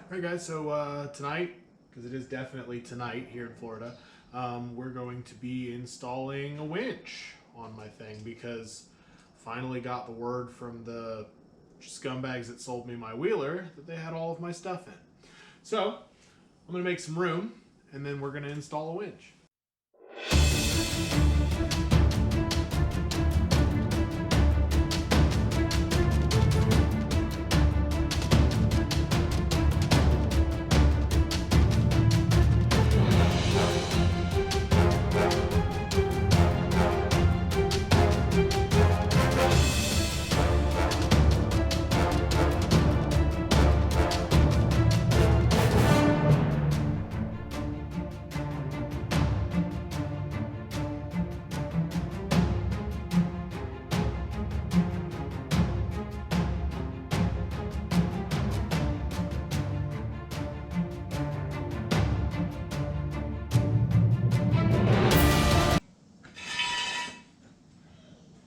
Alright guys, so tonight, because it is definitely tonight here in Florida, we're going to be installing a winch on my thing because finally got the word from the scumbags that sold me my wheeler that they had all of my stuff in. So, I'm going to make some room and then we're going to install a winch.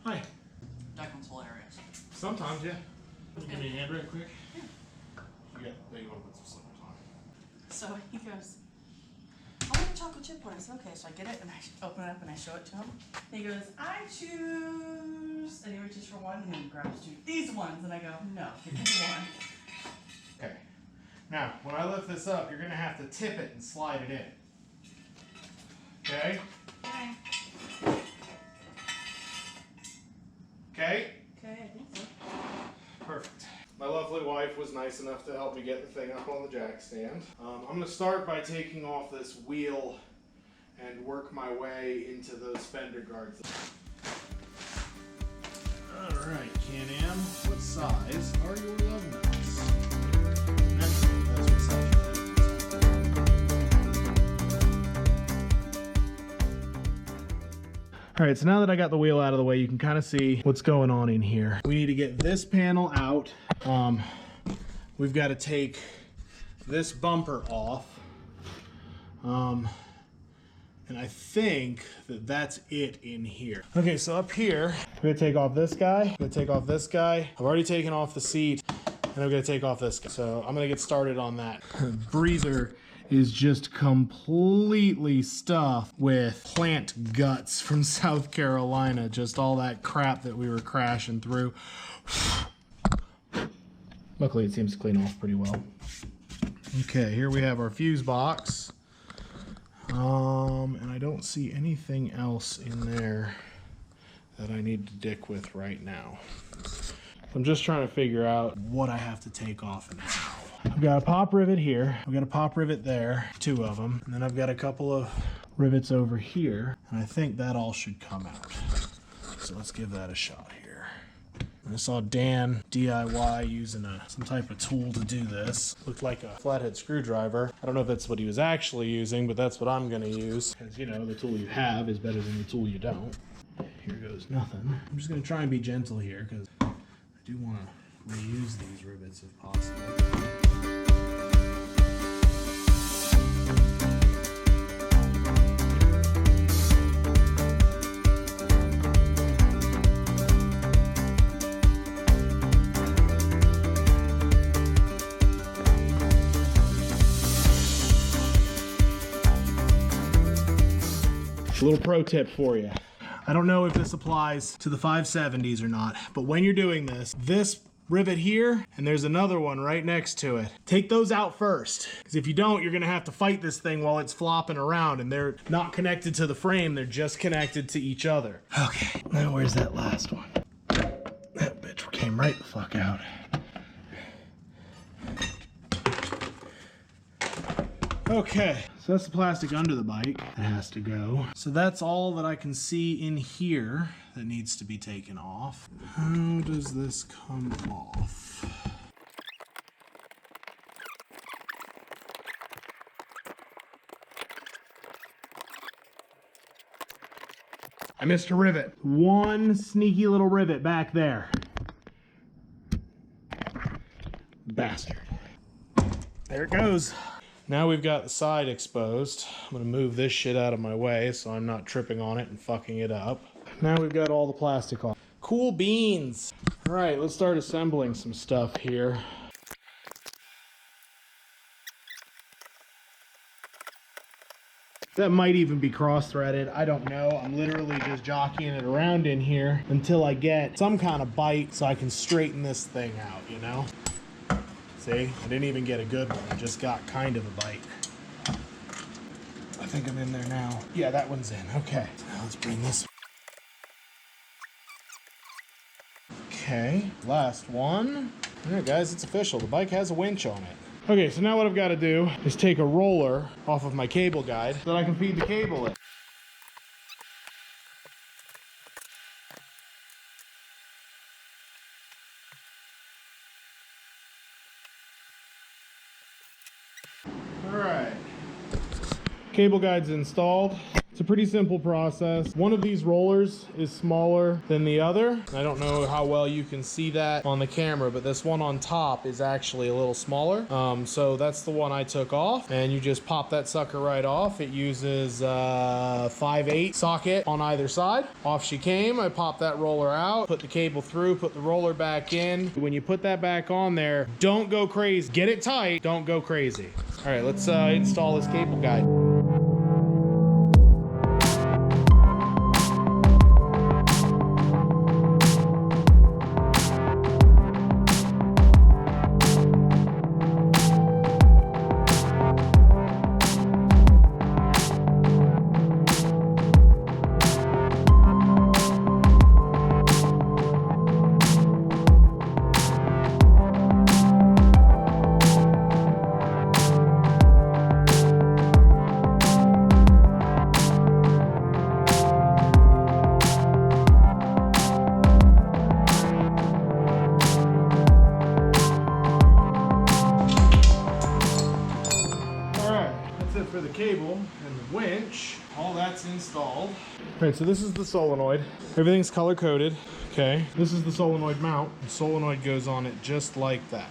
Hi. That one's hilarious. Sometimes, yeah. Give me a hand right quick. Yeah. You want to put some slippers on. So he goes, I want a chocolate chip one. I said, okay. So I get it and I open it up and I show it to him. And he goes, I choose. And he reaches for one and he grabs two. These ones. And I go, no, give me one. Okay. Now, when I lift this up, you're going to have to tip it and slide it in. Okay? Okay. Okay? Okay, I think so. Perfect. My lovely wife was nice enough to help me get the thing up on the jack stand. I'm going to start by taking off this wheel and work my way into those fender guards. Alright, Can Am, what size are your love nuts? That's what size your love nuts. Alright, so now that I got the wheel out of the way, you can kind of see what's going on in here. We need to get this panel out. We've got to take this bumper off. And I think that that's it in here. Okay, so up here, I'm gonna take off this guy. I'm gonna take off this guy. I've already taken off the seat, and I'm gonna take off this guy. So I'm gonna get started on that. Breather is just completely stuffed with plant guts from South Carolina. Just all that crap that we were crashing through. Luckily, it seems to clean off pretty well. Okay, here we have our fuse box. And I don't see anything else in there that I need to dick with right now. I'm just trying to figure out what I have to take off and how. I've got a pop rivet here. I've got a pop rivet there, 2 of them. And then I've got a couple of rivets over here. And I think that all should come out. So let's give that a shot here. I saw Dan DIY using some type of tool to do this. Looked like a flathead screwdriver. I don't know if that's what he was actually using, but that's what I'm gonna use. Because, you know, the tool you have is better than the tool you don't. Here goes nothing. I'm just gonna try and be gentle here because I do wanna reuse these rivets if possible. A little pro tip for you. I don't know if this applies to the 570s or not, but when you're doing this rivet here, and there's another one right next to it, take those out first. Because if you don't, you're gonna have to fight this thing while it's flopping around, and they're not connected to the frame, they're just connected to each other. Okay, now where's that last one? That bitch came right the fuck out. Okay, so that's the plastic under the bike that has to go. So that's all that I can see in here that needs to be taken off. How does this come off? I missed a rivet. One sneaky little rivet back there. Bastard. There it goes. Now we've got the side exposed. I'm gonna move this shit out of my way so I'm not tripping on it and fucking it up. Now we've got all the plastic off. Cool beans. All right, let's start assembling some stuff here. That might even be cross-threaded. I don't know. I'm literally just jockeying it around in here until I get some kind of bite so I can straighten this thing out, you know? See? I didn't even get a good one. I just got kind of a bite. I think I'm in there now. Yeah, that one's in. Okay. Now let's bring this. Okay. Last one. All right, guys, it's official. The bike has a winch on it. Okay, so now what I've got to do is take a roller off of my cable guide so that I can feed the cable in. All right. Cable guide's installed. It's a pretty simple process. One of these rollers is smaller than the other. I don't know how well you can see that on the camera, but this one on top is actually a little smaller. So that's the one I took off, and you just pop that sucker right off. It uses a 5/8 socket on either side. Off she came. I popped that roller out, put the cable through, put the roller back in. When you put that back on there, don't go crazy. Get it tight, don't go crazy. All right, let's install this cable guide. For the cable and the winch, all that's installed. All right, so this is the solenoid. Everything's color coded. Okay, this is the solenoid mount. The solenoid goes on it just like that.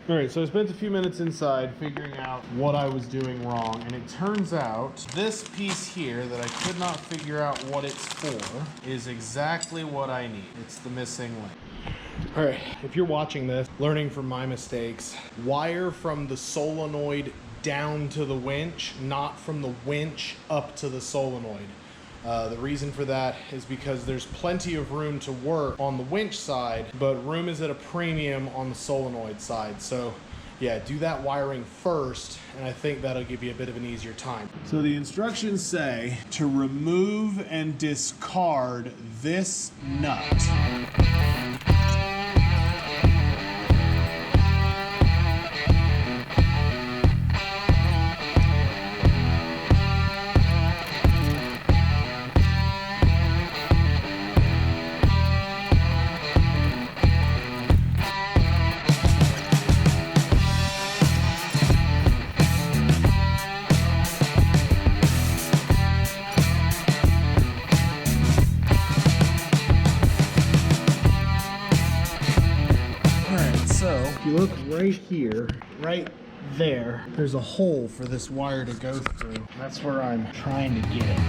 All right, so I spent a few minutes inside figuring out what I was doing wrong, and it turns out this piece here that I could not figure out what it's for is exactly what I need. It's the missing link. All right, if you're watching this, learning from my mistakes, wire from the solenoid down to the winch, not from the winch up to the solenoid. The reason for that is because there's plenty of room to work on the winch side, but room is at a premium on the solenoid side. So yeah, do that wiring first, and I think that'll give you a bit of an easier time. So the instructions say to remove and discard this nut. If you look right here, right there, there's a hole for this wire to go through. That's where I'm trying to get it.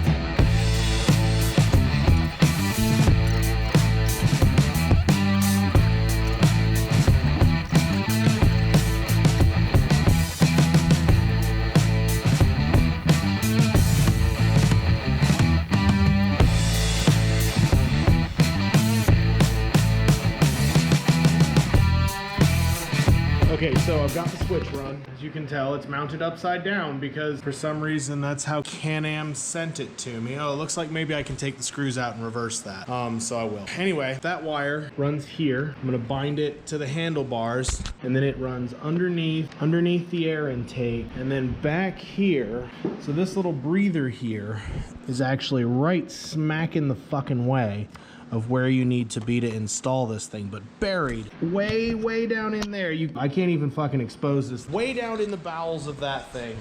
Okay, so I've got the switch run. As you can tell, it's mounted upside down because for some reason that's how Can Am sent it to me. Oh, it looks like maybe I can take the screws out and reverse that. So I will. Anyway, that wire runs here. I'm gonna bind it to the handlebars, and then it runs underneath the air intake, and then back here. So this little breather here is actually right smack in the fucking way of where you need to be to install this thing, but buried way down in there. I can't even fucking expose this. Way down in the bowels of that thing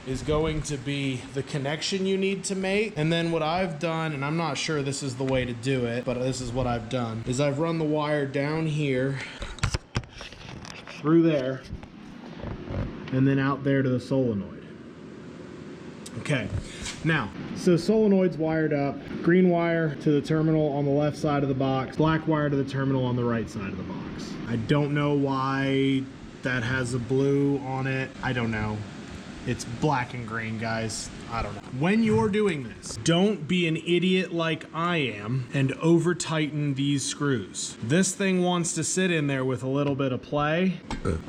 is going to be the connection you need to make. And then what I've done, and I'm not sure this is the way to do it, but this is what I've done, is I've run the wire down here through there and then out there to the solenoid. Okay, now, so solenoid's wired up, green wire to the terminal on the left side of the box, black wire to the terminal on the right side of the box. I don't know why that has a blue on it. I don't know. It's black and green, guys. I don't know. When you're doing this, don't be an idiot like I am and over tighten these screws. This thing wants to sit in there with a little bit of play.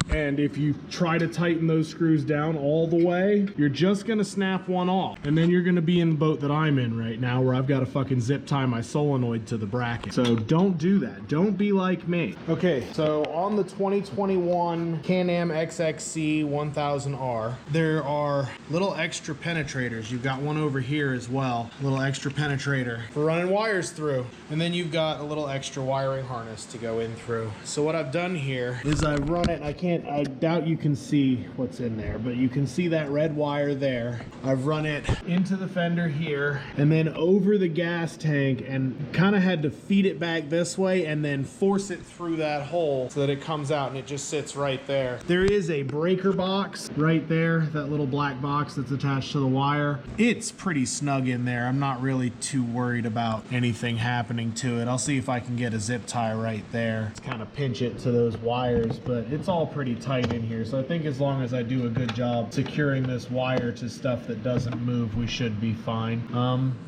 And if you try to tighten those screws down all the way, you're just gonna snap one off. And then you're gonna be in the boat that I'm in right now, where I've got to fucking zip tie my solenoid to the bracket. So don't do that. Don't be like me. Okay, so on the 2021 Can Am XXC 1000R, there are little extra penetrators. You've got one over here as well, a little extra penetrator for running wires through. And then you've got a little extra wiring harness to go in through. So what I've done here is I've run it, I doubt you can see what's in there, but you can see that red wire there. I've run it into the fender here and then over the gas tank and kind of had to feed it back this way and then force it through that hole so that it comes out and it just sits right there. There is a breaker box right there, that little black box that's attached to the wire. It's pretty snug in there. I'm not really too worried about anything happening to it. I'll see if I can get a zip tie right there. Just kind of pinch it to those wires, but it's all pretty tight in here. So I think as long as I do a good job securing this wire to stuff that doesn't move, we should be fine.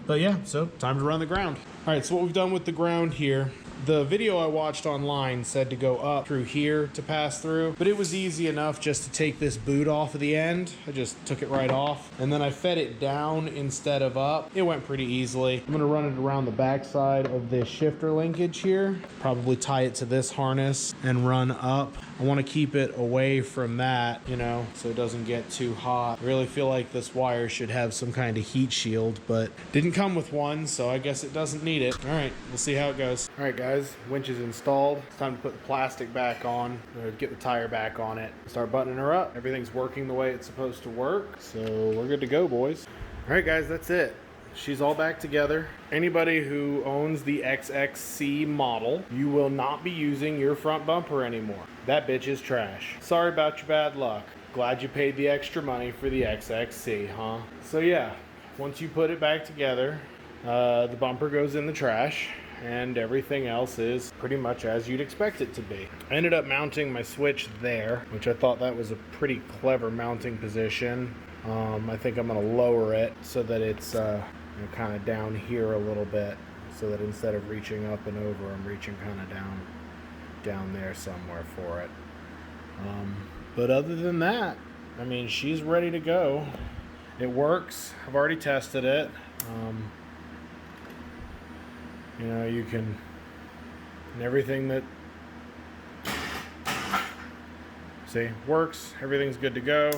But yeah, so time to run the ground. All right, so what we've done with the ground here, the video I watched online said to go up through here to pass through, but it was easy enough just to take this boot off of the end. I just took it right off, and then I fed it down instead of up. It went pretty easily. I'm gonna run it around the backside of this shifter linkage here, probably tie it to this harness and run up. I want to keep it away from that, you know, so it doesn't get too hot. I really feel like this wire should have some kind of heat shield, but didn't come with one, so I guess it doesn't need it. All right, we'll see how it goes. All right, guys, winch is installed. It's time to put the plastic back on, or get the tire back on it. Start buttoning her up. Everything's working the way it's supposed to work, so we're good to go, boys. All right, guys, that's it. She's all back together. Anybody who owns the XXC model, you will not be using your front bumper anymore. That bitch is trash. Sorry about your bad luck. Glad you paid the extra money for the XXC, huh? So yeah, once you put it back together, the bumper goes in the trash and everything else is pretty much as you'd expect it to be. I ended up mounting my switch there, which I thought that was a pretty clever mounting position. I think I'm gonna lower it so that it's kind of down here a little bit, so that instead of reaching up and over, I'm reaching kind of down there somewhere for it. But other than that, I mean, she's ready to go. It works. I've already tested it. You know, you can, and everything that, see, works. Everything's good to go.